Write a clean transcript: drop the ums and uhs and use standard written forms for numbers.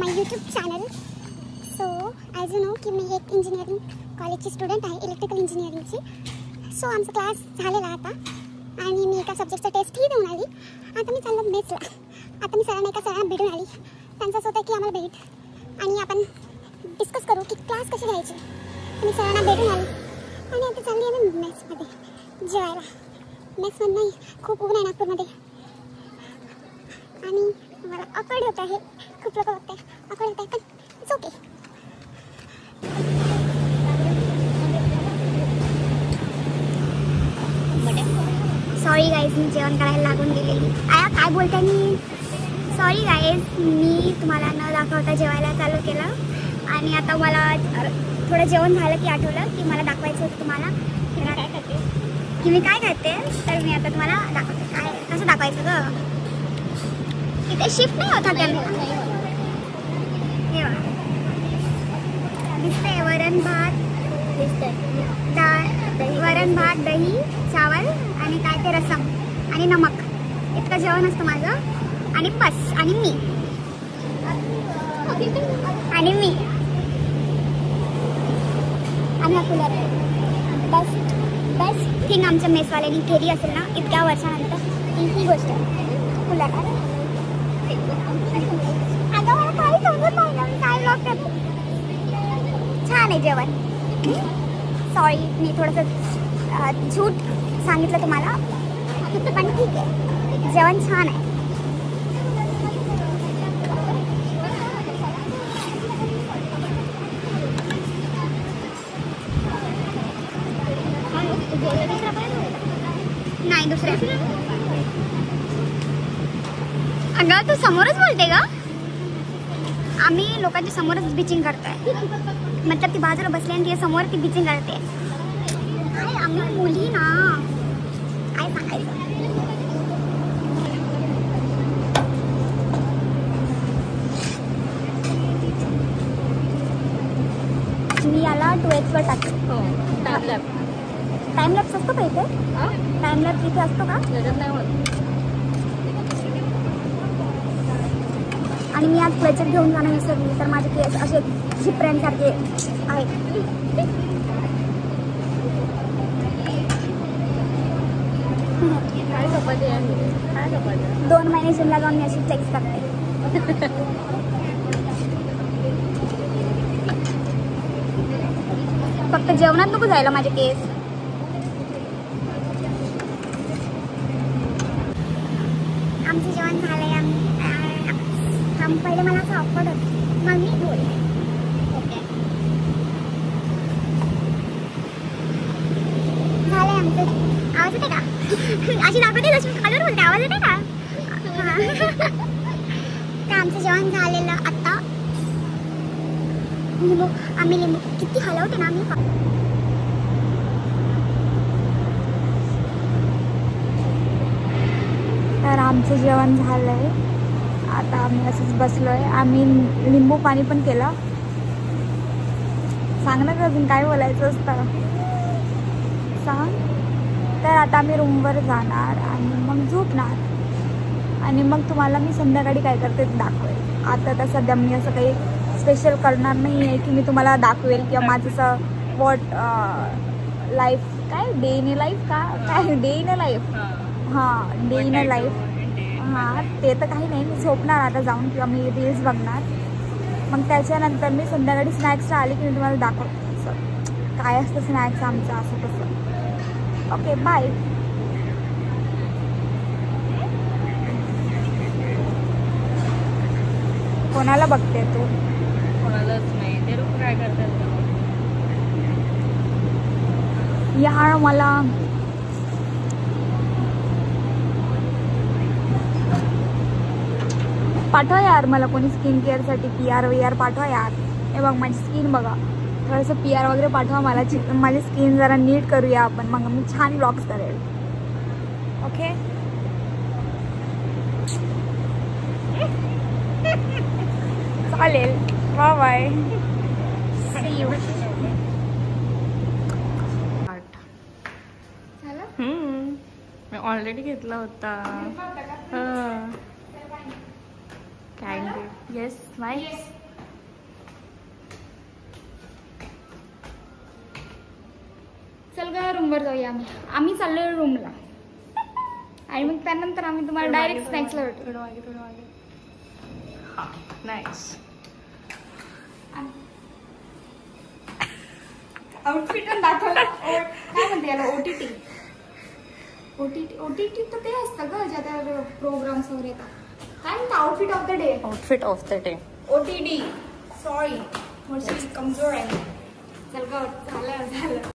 My YouTube channel. So as you know की मी एक engineering कॉलेजची स्टुडंट आहे, इलेक्ट्रिकल इंजिनिअरिंगची. सो आमचा क्लास झालेला आता आणि मी एका सब्जेक्टचा टेस्टही देऊन आली. आता मी चाललं मेसला. आता मी एका सरांना भेटून आली. त्यांचं होतं की आम्हाला भेट आणि आपण डिस्कस करू की क्लास कशी घ्यायची. मी सरांना भेटून आली आणि आता चालली आहे मी मेसमध्ये जेवायला. मेसमध्ये नाही, खूप ऊन आहे नागपूरमध्ये आणि मला ऑकवर्ड होत आहे. खूप लोक बघते, ऑकवर्ड होत आहे, पण इट्स ओके. सॉरी गाईज, मी जेवण करायला लागून गेलेली. काय बोलते मी? सॉरी गाईज, मी तुम्हाला न दाखवता जेवायला चालू केलं आणि आता मला थोडं जेवण झालं की आठवलं की मला दाखवायचं होतं तुम्हाला की मी काय करते. तर मी आता तुम्हाला दाखवते काय कसं दाखवायचं ग. इथे शिफ्ट नाही होता त्यांना. हे बघा दिसते वरण भात, वरण भात, दही, चावल आणि काय ते रसम आणि नमक. इतकं जेवण असतं माझं आणि बस. आणि मी आणि हा कूलर आहे. बेस्ट थिंग आमच्या मेसवाल्यांनी केली असेल ना इतक्या वर्षानंतर ही गोष्ट कूलर आहे. अगं मला काही समजत नाही ना, मी काय ब्लॉग करते. छान आहे जेवण. सॉरी मी थोडंसं झूट सांगितलं तुम्हाला, पण ठीक आहे, जेवण छान आहे. नाही दुसऱ्या. अगं तू समोरच बोलते का? आम्ही लोकांच्या समोरच बिचिंग करतोय. मतलब ती बाजूला बसली आणि तिच्या समोर ती बिचिंग करते. काय आम्ही मुली ना, काय सांगायचं. मी याला 2x वर टाकते. टाइम लॅप्स असतो का इथे? टाइम लॅप्स इथे असतो का? नाही होत. आणि मी आज क्लचर घेऊन जाणं विसरली तर माझे केस असे झिपऱ्यांसारखे आहेत. 2 महिने जिमला जाऊन मी अशी फ्लेक्स करते. फक्त जेवणात नको जायला माझे केस. आमचं जेवण झालंय. पहिले मला असं ऑफर्ड होतं, मग मी बोलले ओके. झालंय आमचं. आवाज येते का? अशी दाखवते जशी खालून बोलते. आवाज येते का? तर आमचं जेवण झालेलं आता. आम्ही लिंबू किती हलवते ना आम्ही. तर आमचं जेवण झालंय. आता आम्ही असंच बसलोय. आम्ही लिंबू पाणी पण केलं. सांग ना अजून काय बोलायचं असतं, सांग. तर आता आम्ही रूमवर जाणार आणि मग झोपणार आणि मग तुम्हाला मी संध्याकाळी काय करते ते दाखवेल. आता तर सध्या मी असं काही स्पेशल करणार नाही आहे की मी तुम्हाला दाखवेल किंवा माझं असं वॉट लाईफ काय डे इन लाईफ का काय डे इन लाईफ. हां, डे इन लाईफ. हां, ते तर काही नाही. मी झोपणार आता जाऊन किंवा मी रील्स बघणार. मग त्याच्यानंतर मी संध्याकाळी स्नॅक्सला आली की मी तुम्हाला दाखवते असं काय असतं स्नॅक्स आमचं असं तसं. Okay bye. कोणाला बघते तू? कोणालाच नाही. ते लोक काय करतात यार. मला पाठवा यार, मला कोणी स्किन केअरसाठी PR पाठवा यार. हे बघ माझी स्किन बघा. थोडंसं PR वगैरे पाठवा मला. माझी स्किन जरा नीट करूया आपण, मग मी छान ब्लॉग्स करेल. ओके चालेल. Bye bye. See you. मी ऑलरेडी घेतला होता. थँक्यू. Yes nice. चल ग रूमवर जाऊया आम्ही चाललोय रूमला आणि मग त्यानंतर आम्ही तुम्हाला डायरेक्ट स्नॅक्सला भेटू. थोडं मागे. हा नाईस. आउटफिट पण दाखवलं. काय म्हणते याला ओटीटी तर ते असतं ग ज्या त्या प्रोग्राम्स वगैरे येतात. काय म्हणतं outfit of the day. Outfit of the day. OTD. Sorry थोडीशी कमजोर आहे. चल ग झालं.